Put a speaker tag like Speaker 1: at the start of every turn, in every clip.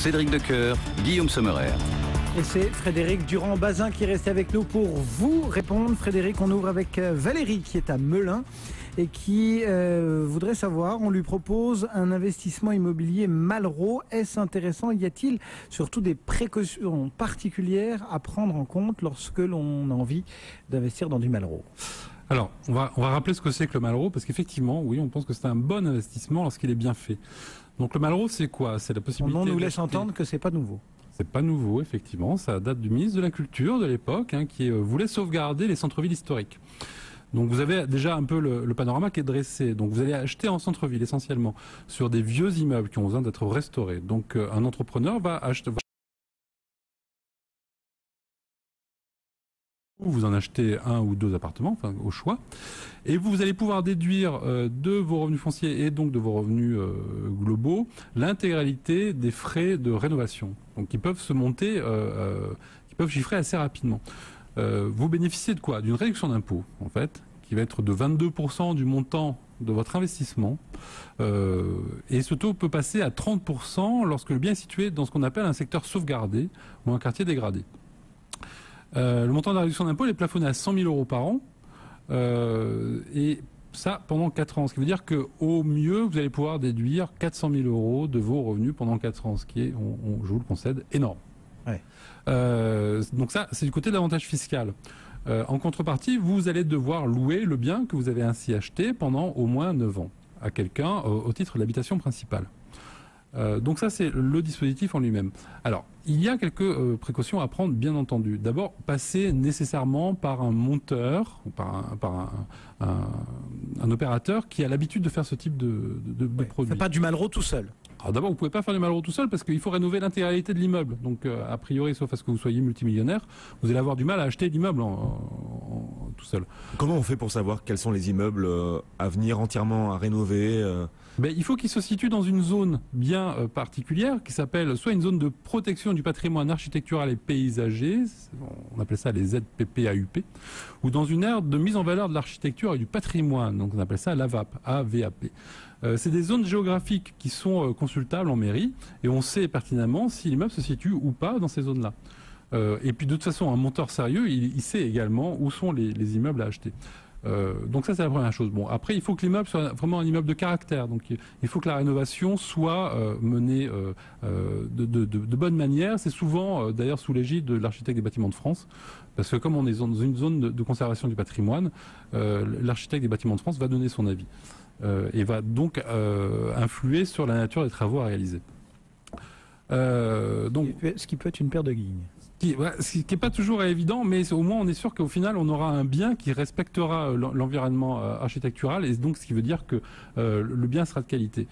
Speaker 1: Cédric Decoeur, Guillaume Sommerer.
Speaker 2: Et c'est Frédéric Durand-Bazin qui reste avec nous pour vous répondre. Frédéric, on ouvre avec Valérie qui est à Melun et qui voudrait savoir, on lui propose un investissement immobilier Malraux. Est-ce intéressant? Y a-t-il surtout des précautions particulières à prendre en compte lorsque l'on a envie d'investir dans du Malraux?
Speaker 3: Alors, on va rappeler ce que c'est que le Malraux, parce qu'effectivement, oui, on pense que c'est un bon investissement lorsqu'il est bien fait. Donc le Malraux, c'est quoi? C'est la possibilité...
Speaker 2: On nous laisse entendre que c'est pas nouveau.
Speaker 3: C'est pas nouveau, effectivement. Ça date du ministre de la Culture de l'époque, qui voulait sauvegarder les centres-villes historiques. Donc vous avez déjà un peu le panorama qui est dressé. Donc vous allez acheter en centre-ville essentiellement sur des vieux immeubles qui ont besoin d'être restaurés. Donc un entrepreneur va acheter... Vous en achetez un ou deux appartements, enfin au choix, et vous allez pouvoir déduire de vos revenus fonciers et donc de vos revenus globaux l'intégralité des frais de rénovation, donc qui peuvent se monter, qui peuvent chiffrer assez rapidement. Vous bénéficiez de quoi? D'une réduction d'impôt, en fait, qui va être de 22% du montant de votre investissement, et ce taux peut passer à 30% lorsque le bien est situé dans ce qu'on appelle un secteur sauvegardé ou un quartier dégradé. Le montant de la réduction d'impôt est plafonné à 100 000 euros par an, et ça pendant 4 ans. Ce qui veut dire qu'au mieux, vous allez pouvoir déduire 400 000 euros de vos revenus pendant 4 ans, ce qui est, je vous le concède, énorme.
Speaker 2: Ouais.
Speaker 3: Donc ça, c'est du côté de l'avantage fiscal. En contrepartie, vous allez devoir louer le bien que vous avez ainsi acheté pendant au moins 9 ans à quelqu'un au titre de l'habitation principale. Donc ça, c'est le dispositif en lui-même. Alors, il y a quelques précautions à prendre, bien entendu. D'abord, passer nécessairement par un monteur, par un opérateur qui a l'habitude de faire ce type de produit.
Speaker 2: C'est pas du Malraux tout seul.
Speaker 3: Alors d'abord, vous pouvez pas faire du Malraux tout seul parce qu'il faut rénover l'intégralité de l'immeuble. Donc, a priori, sauf à ce que vous soyez multimillionnaire, vous allez avoir du mal à acheter l'immeuble tout seul.
Speaker 4: Comment on fait pour savoir quels sont les immeubles à venir entièrement à rénover
Speaker 3: Il faut qu'il se situe dans une zone bien particulière qui s'appelle soit une zone de protection du patrimoine architectural et paysager, on appelle ça les ZPPAUP, ou dans une aire de mise en valeur de l'architecture et du patrimoine, donc on appelle ça l'AVAP, AVAP. C'est des zones géographiques qui sont consultables en mairie et on sait pertinemment si l'immeuble se situe ou pas dans ces zones-là. Et puis de toute façon, un monteur sérieux, il sait également où sont les immeubles à acheter. Donc ça, c'est la première chose. Bon, après, il faut que l'immeuble soit vraiment un immeuble de caractère. Donc il faut que la rénovation soit menée de bonne manière. C'est souvent d'ailleurs sous l'égide de l'architecte des bâtiments de France, parce que comme on est dans une zone de conservation du patrimoine, l'architecte des bâtiments de France va donner son avis et va donc influer sur la nature des travaux à réaliser. Donc,
Speaker 2: ce qui peut être une paire de guillemets.
Speaker 3: Ce qui n'est pas toujours évident, mais au moins on est sûr qu'au final on aura un bien qui respectera l'environnement architectural, et donc ce qui veut dire que le bien sera de qualité.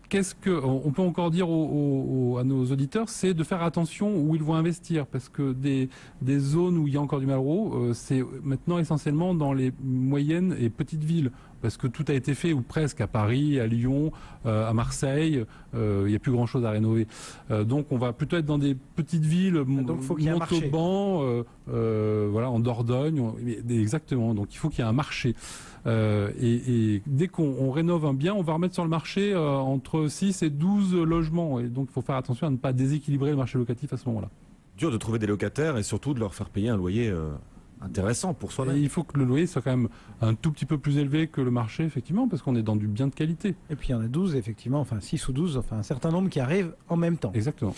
Speaker 3: Qu'est-ce qu'on peut encore dire à nos auditeurs, c'est de faire attention où ils vont investir, parce que des zones où il y a encore du Malraux, c'est maintenant essentiellement dans les moyennes et petites villes, parce que tout a été fait, ou presque, à Paris, à Lyon, à Marseille, il n'y a plus grand-chose à rénover. Donc on va plutôt être dans des petites villes, Montauban, voilà, en Dordogne, exactement. Donc il faut qu'il y ait un marché. Et dès qu'on rénove un bien, on va remettre sur le marché entre 6 et 12 logements. Et donc il faut faire attention à ne pas déséquilibrer le marché locatif à ce moment-là.
Speaker 4: Dur de trouver des locataires et surtout de leur faire payer un loyer intéressant pour soi-même.
Speaker 3: Il faut que le loyer soit quand même un tout petit peu plus élevé que le marché, effectivement, parce qu'on est dans du bien de qualité.
Speaker 2: Et puis il y en a 12, effectivement, enfin 6 ou 12, enfin un certain nombre qui arrivent en même temps.
Speaker 3: Exactement.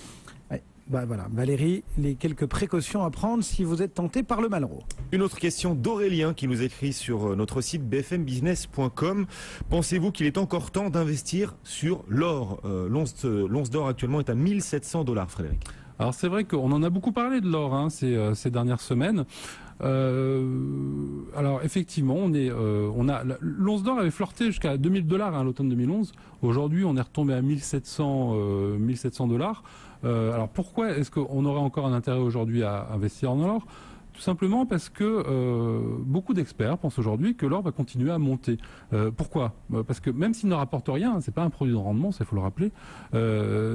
Speaker 2: Ouais. Voilà, Valérie, les quelques précautions à prendre si vous êtes tenté par le Malraux.
Speaker 4: Une autre question d'Aurélien qui nous écrit sur notre site bfmbusiness.com. Pensez-vous qu'il est encore temps d'investir sur l'or? L'once d'or actuellement est à 1 700 $, Frédéric.
Speaker 3: Alors c'est vrai qu'on en a beaucoup parlé de l'or ces dernières semaines. Alors effectivement, l'once d'or avait flirté jusqu'à 2 000 $ à l'automne 2011. Aujourd'hui, on est retombé à 1 700 $. Alors pourquoi est-ce qu'on aurait encore un intérêt aujourd'hui à investir en or? Tout simplement parce que beaucoup d'experts pensent aujourd'hui que l'or va continuer à monter. Pourquoi? Parce que même s'il ne rapporte rien, c'est pas un produit de rendement, il faut le rappeler,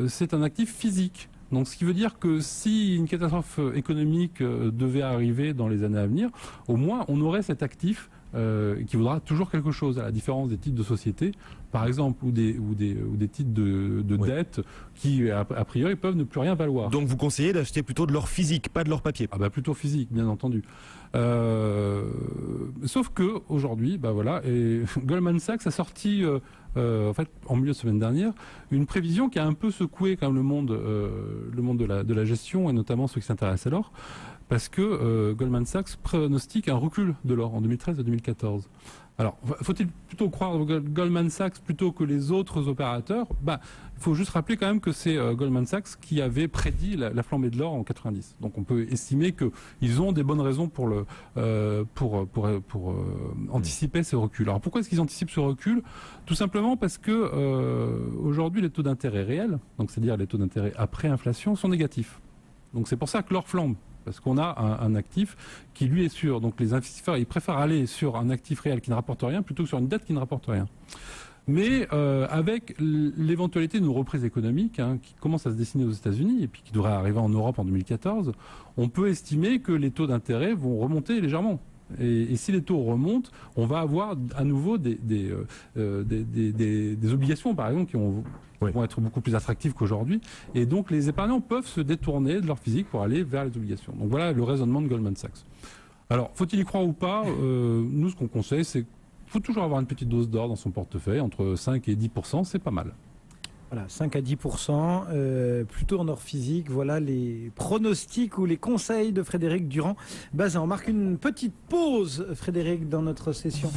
Speaker 3: c'est un actif physique. Donc, ce qui veut dire que si une catastrophe économique devait arriver dans les années à venir, au moins on aurait cet actif qui vaudra toujours quelque chose, à la différence des titres de société, par exemple, ou des titres de dette qui, a priori, peuvent ne plus rien valoir.
Speaker 4: Donc vous conseillez d'acheter plutôt de l'or physique, pas de l'or papier?
Speaker 3: Ah bah plutôt physique, bien entendu. Sauf que aujourd'hui, bah voilà, et Goldman Sachs a sorti, en fait, en milieu de semaine dernière, une prévision qui a un peu secoué quand même le monde de la gestion et notamment ceux qui s'intéressent à l'or, parce que Goldman Sachs pronostique un recul de l'or en 2013 et 2014. Alors, faut-il plutôt croire Goldman Sachs plutôt que les autres opérateurs? Bah, il faut juste rappeler quand même que c'est Goldman Sachs qui avait prédit la flambée de l'or en 90. Donc, on peut estimer qu'ils ont des bonnes raisons pour anticiper ce recul. Alors, pourquoi est-ce qu'ils anticipent ce recul? Tout simplement parce que aujourd'hui, les taux d'intérêt réels, donc c'est-à-dire les taux d'intérêt après inflation, sont négatifs. Donc, c'est pour ça que l'or flambe. Parce qu'on a un actif qui lui est sûr. Donc les investisseurs, ils préfèrent aller sur un actif réel qui ne rapporte rien plutôt que sur une dette qui ne rapporte rien. Mais avec l'éventualité d'une reprise économique qui commence à se dessiner aux États-Unis et puis qui devrait arriver en Europe en 2014, on peut estimer que les taux d'intérêt vont remonter légèrement. Et si les taux remontent, on va avoir à nouveau des obligations, par exemple, qui vont être beaucoup plus attractives qu'aujourd'hui. Et donc, les épargnants peuvent se détourner de leur physique pour aller vers les obligations. Donc, voilà le raisonnement de Goldman Sachs. Alors, faut-il y croire ou pas? Nous, ce qu'on conseille, c'est qu'il faut toujours avoir une petite dose d'or dans son portefeuille. Entre 5 et 10%, c'est pas mal.
Speaker 2: Voilà, 5 à 10%, plutôt en or physique. Voilà les pronostics ou les conseils de Frédéric Durand-Bazin. On marque une petite pause, Frédéric, dans notre session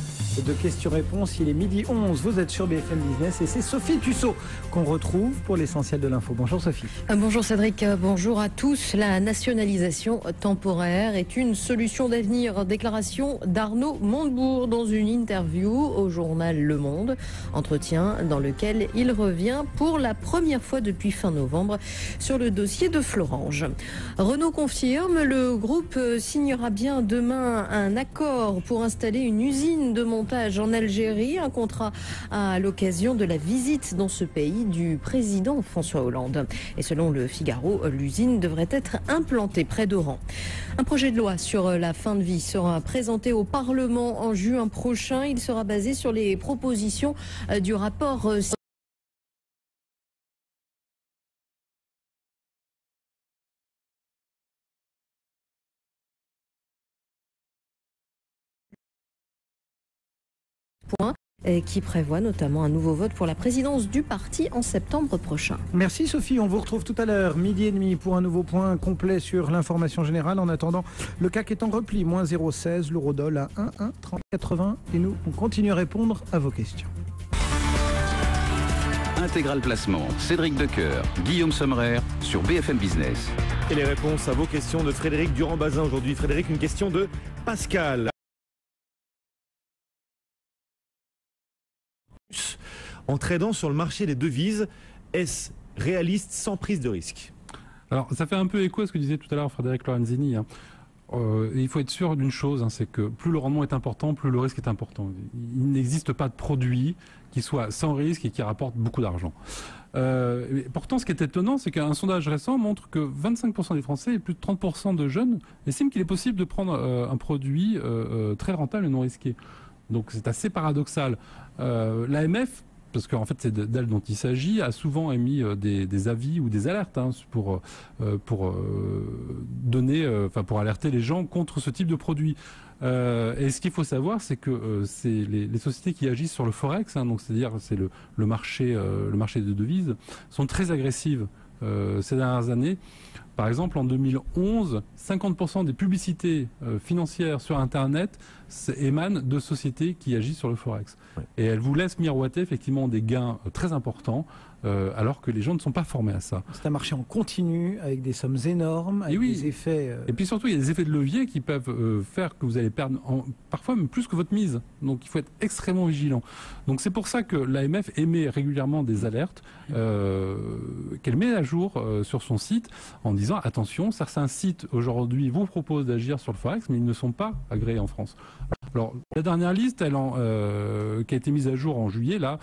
Speaker 2: de questions-réponses. Il est 12h11, vous êtes sur BFM Business et c'est Sophie Tussaud qu'on retrouve pour l'essentiel de l'info. Bonjour Sophie.
Speaker 5: Bonjour Cédric, bonjour à tous. La nationalisation temporaire est une solution d'avenir. Déclaration d'Arnaud Montebourg dans une interview au journal Le Monde. Entretien dans lequel il revient pour la première fois depuis fin novembre sur le dossier de Florange. Renault confirme, le groupe signera bien demain un accord pour installer une usine de montage en Algérie, un contrat à l'occasion de la visite dans ce pays du président François Hollande. Et selon le Figaro, l'usine devrait être implantée près d'Oran. Un projet de loi sur la fin de vie sera présenté au Parlement en juin prochain. Il sera basé sur les propositions du rapport qui prévoit notamment un nouveau vote pour la présidence du parti en septembre prochain.
Speaker 2: Merci Sophie, on vous retrouve tout à l'heure, 12h30, pour un nouveau point complet sur l'information générale. En attendant, le CAC est en repli, moins 0,16, l'eurodoll à 1,3080 et nous, on continue à répondre à vos questions.
Speaker 1: Intégral Placement, Cédric Decoeur, Guillaume Sommerer sur BFM Business.
Speaker 4: Et les réponses à vos questions de Frédéric Durand-Bazin aujourd'hui. Frédéric, une question de Pascal. En tradant sur le marché des devises, est-ce réaliste sans prise de risque?
Speaker 3: Alors, ça fait un peu écho à ce que disait tout à l'heure Frédéric Lorenzini. Il faut être sûr d'une chose, c'est que plus le rendement est important, plus le risque est important. Il n'existe pas de produit qui soit sans risque et qui rapporte beaucoup d'argent. Pourtant, ce qui est étonnant, c'est qu'un sondage récent montre que 25% des Français et plus de 30% de jeunes estiment qu'il est possible de prendre un produit très rentable et non risqué. Donc c'est assez paradoxal. L'AMF, parce qu'en fait c'est d'elle dont il s'agit, a souvent émis des avis ou des alertes pour alerter les gens contre ce type de produit. Et ce qu'il faut savoir, c'est que c'est les sociétés qui agissent sur le forex, donc c'est-à-dire c'est le marché de devises, sont très agressives ces dernières années. Par exemple, en 2011, 50% des publicités financières sur Internet émanent de sociétés qui agissent sur le forex. Ouais. Et elles vous laissent miroiter effectivement des gains très importants, alors que les gens ne sont pas formés à ça.
Speaker 2: C'est un marché en continu, avec des sommes énormes, avec des effets...
Speaker 3: Et puis surtout, il y a des effets de levier qui peuvent faire que vous allez perdre parfois même plus que votre mise. Donc il faut être extrêmement vigilant. Donc c'est pour ça que l'AMF émet régulièrement des alertes qu'elle met à jour sur son site en disant attention, certains sites aujourd'hui vous proposent d'agir sur le forex, mais ils ne sont pas agréés en France. Alors la dernière liste, qui a été mise à jour en juillet, là,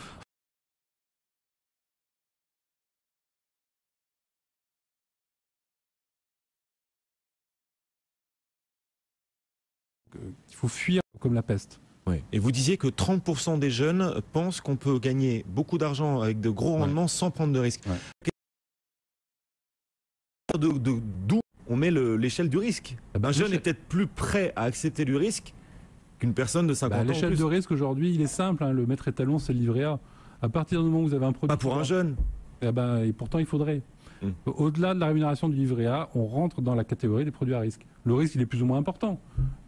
Speaker 3: il faut fuir comme la peste.
Speaker 4: Ouais. Et vous disiez que 30% des jeunes pensent qu'on peut gagner beaucoup d'argent avec de gros rendements sans prendre de risques.
Speaker 3: Ouais.
Speaker 4: D'où on met l'échelle du risque. Un jeune est
Speaker 3: l'échelle-
Speaker 4: peut-être plus prêt à accepter du risque qu'une personne de 50 ans. ou
Speaker 3: L'échelle
Speaker 4: plus.
Speaker 3: de risque aujourd'hui, il est simple, hein, le maître étalon, c'est le livret A. À partir du moment où vous avez un produit...
Speaker 4: Pas pour un jeune.
Speaker 3: Et pourtant, il faudrait. Au-delà de la rémunération du livret A, on rentre dans la catégorie des produits à risque. Le risque, il est plus ou moins important.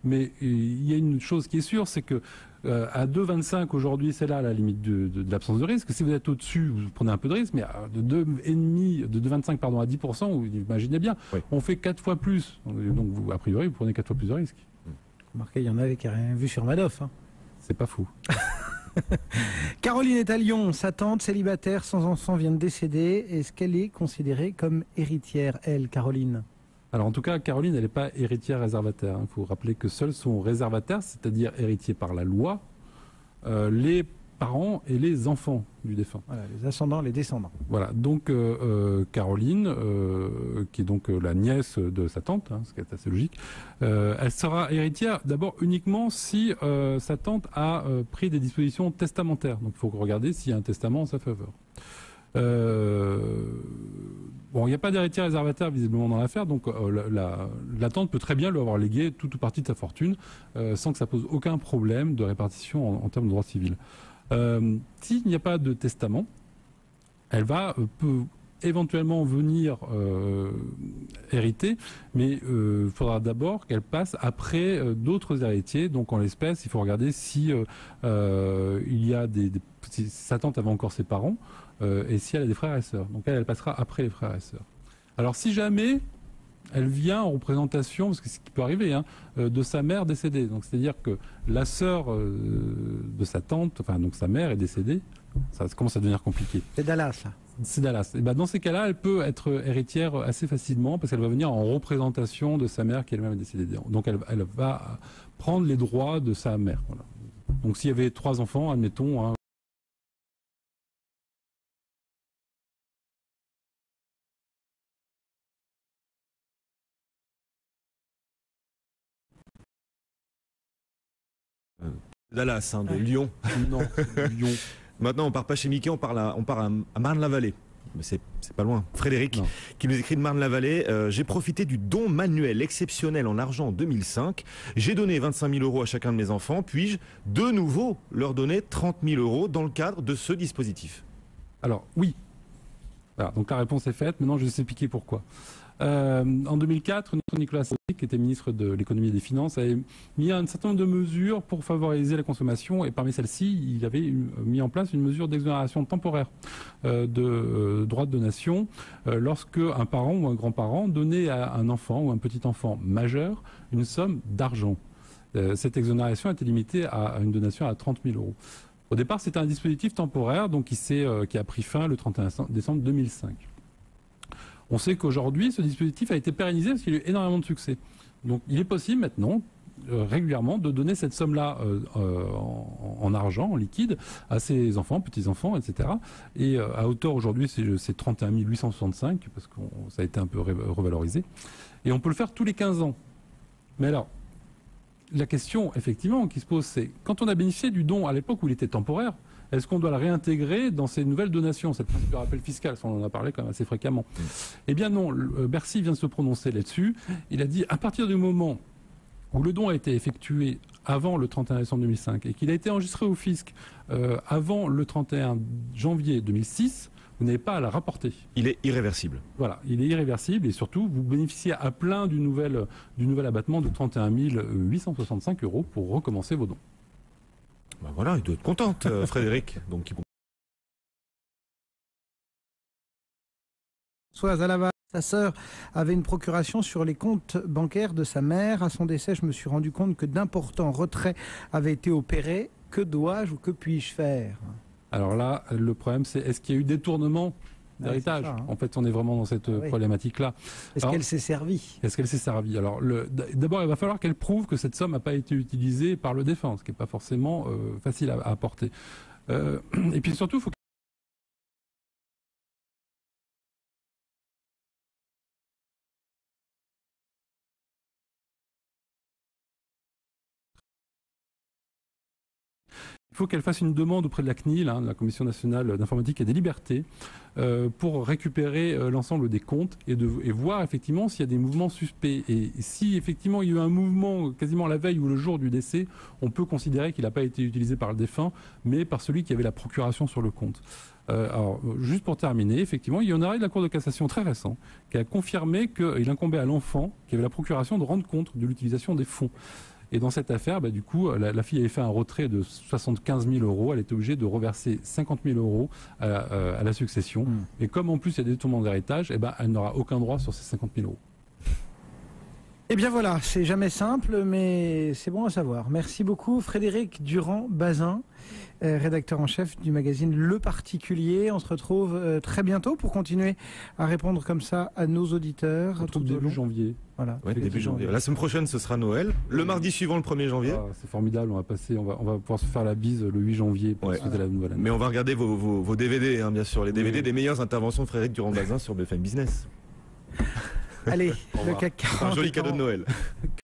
Speaker 3: Mais il y a une chose qui est sûre, c'est que à 2,25 aujourd'hui, c'est là la limite de l'absence de risque. Si vous êtes au-dessus, vous prenez un peu de risque, mais de 2,25 à 10%, vous imaginez bien, on fait 4 fois plus. Donc, vous, a priori, vous prenez 4 fois plus de risque.
Speaker 2: Remarquez, il y en avait qui n'ont rien vu sur Madoff. Hein.
Speaker 3: C'est pas fou.
Speaker 2: Caroline est à Lyon. Sa tante, célibataire, sans enfant, vient de décéder. Est-ce qu'elle est considérée comme héritière, elle, Caroline?
Speaker 3: Alors en tout cas, Caroline, elle n'est pas héritière réservataire. Il faut rappeler que seuls sont réservataires, c'est-à-dire héritiers par la loi, les parents et les enfants du défunt.
Speaker 2: Voilà, les ascendants, les descendants.
Speaker 3: Voilà, donc Caroline, qui est donc la nièce de sa tante, ce qui est assez logique, elle sera héritière d'abord uniquement si sa tante a pris des dispositions testamentaires. Donc il faut regarder s'il y a un testament en sa faveur. Bon, il n'y a pas d'héritier réservataire visiblement dans l'affaire, donc la tante peut très bien lui avoir légué toute ou partie de sa fortune sans que ça pose aucun problème de répartition en termes de droit civil. S'il n'y a pas de testament, elle peut éventuellement venir hériter, mais il faudra d'abord qu'elle passe après d'autres héritiers. Donc en l'espèce, il faut regarder si il y a si sa tante avait encore ses parents et si elle a des frères et sœurs. Donc elle passera après les frères et sœurs. Alors si jamais elle vient en représentation, parce que c'est ce qui peut arriver, de sa mère décédée. Donc c'est-à-dire que la sœur de sa tante, enfin donc sa mère est décédée, ça commence à devenir compliqué.
Speaker 2: C'est Dallas, là.
Speaker 3: C'est Dallas. Et ben dans ces cas-là, elle peut être héritière assez facilement parce qu'elle va venir en représentation de sa mère qui elle-même est décédée. Donc elle va prendre les droits de sa mère. Voilà. Donc s'il y avait 3 enfants, admettons,
Speaker 4: Dallas, de Lyon.
Speaker 3: non, Lyon.
Speaker 4: Maintenant, on part pas chez Mickey, on part à Marne-la-Vallée. Mais c'est pas loin. Frédéric, qui nous écrit de Marne-la-Vallée. J'ai profité du don manuel exceptionnel en argent en 2005. J'ai donné 25 000 euros à chacun de mes enfants. Puis-je de nouveau leur donner 30 000 euros dans le cadre de ce dispositif?
Speaker 3: Alors, oui. Voilà, donc la réponse est faite. Maintenant, je vais vous expliquer pourquoi. En 2004, notre Nicolas Sarkozy, qui était ministre de l'économie et des finances, avait mis un certain nombre de mesures pour favoriser la consommation et parmi celles-ci, il avait mis en place une mesure d'exonération temporaire de droits de donation lorsque un parent ou un grand-parent donnait à un enfant ou un petit-enfant majeur une somme d'argent. Cette exonération était limitée à une donation à 30 000 euros. Au départ, c'était un dispositif temporaire donc qui a pris fin le 31 décembre 2005. On sait qu'aujourd'hui, ce dispositif a été pérennisé parce qu'il a eu énormément de succès. Donc il est possible maintenant, régulièrement, de donner cette somme-là en argent, en liquide, à ses enfants, petits-enfants, etc. Et à hauteur aujourd'hui, c'est 31 865, parce que ça a été un peu revalorisé. Et on peut le faire tous les 15 ans. Mais alors, la question, effectivement, qui se pose, c'est quand on a bénéficié du don à l'époque où il était temporaire, est-ce qu'on doit le réintégrer dans ces nouvelles donations? C'est le principe de rappel fiscal, on en a parlé quand même assez fréquemment. Eh bien non, Bercy vient de se prononcer là-dessus. Il a dit, à partir du moment où le don a été effectué avant le 31 décembre 2005 et qu'il a été enregistré au fisc avant le 31 janvier 2006, vous n'avez pas à la rapporter.
Speaker 4: Il est irréversible.
Speaker 3: Voilà, il est irréversible et surtout, vous bénéficiez à plein du nouvel abattement de 31 865 euros pour recommencer vos dons.
Speaker 4: Ben voilà, il doit être contente, Frédéric. Donc,
Speaker 2: Soit à Laval, sa sœur avait une procuration sur les comptes bancaires de sa mère. À son décès, je me suis rendu compte que d'importants retraits avaient été opérés. Que dois-je ou que puis-je faire?
Speaker 3: Alors là, le problème, c'est est-ce qu'il y a eu détournement d'héritage? En fait, on est vraiment dans cette problématique-là.
Speaker 2: Est-ce qu'elle s'est servie?
Speaker 3: Est-ce qu'elle s'est servie? Alors, d'abord, il va falloir qu'elle prouve que cette somme n'a pas été utilisée par le défunt, ce qui n'est pas forcément facile à apporter. Et puis surtout, il faut faut qu'elle fasse une demande auprès de la CNIL, la Commission nationale d'informatique et des libertés, pour récupérer l'ensemble des comptes et voir effectivement s'il y a des mouvements suspects. Et si effectivement il y a eu un mouvement quasiment la veille ou le jour du décès, on peut considérer qu'il n'a pas été utilisé par le défunt, mais par celui qui avait la procuration sur le compte. Alors, juste pour terminer, effectivement, il y a un arrêt de la Cour de cassation très récent qui a confirmé qu'il incombait à l'enfant qui avait la procuration de rendre compte de l'utilisation des fonds. Et dans cette affaire, du coup, la fille avait fait un retrait de 75 000 €. Elle était obligée de reverser 50 000 € à la succession. Et comme en plus il y a des détournements d'héritage, elle n'aura aucun droit sur ces 50 000 €.
Speaker 2: Eh bien voilà, c'est jamais simple, mais c'est bon à savoir. Merci beaucoup Frédéric Durand-Bazin, rédacteur en chef du magazine Le Particulier. On se retrouve très bientôt pour continuer à répondre comme ça à nos auditeurs.
Speaker 3: Tout début janvier.
Speaker 2: Voilà.
Speaker 4: Ouais, début janvier. La semaine prochaine, ce sera Noël. Le mardi suivant, le 1er janvier.
Speaker 3: C'est formidable, on va pouvoir se faire la bise le 8 janvier pour souhaiter la nouvelle année.
Speaker 4: Mais on va regarder vos DVD, bien sûr, les DVD des meilleures interventions de Frédéric Durand-Bazin sur BFM Business.
Speaker 2: Allez, le CAC 40.
Speaker 4: Un joli cadeau de Noël.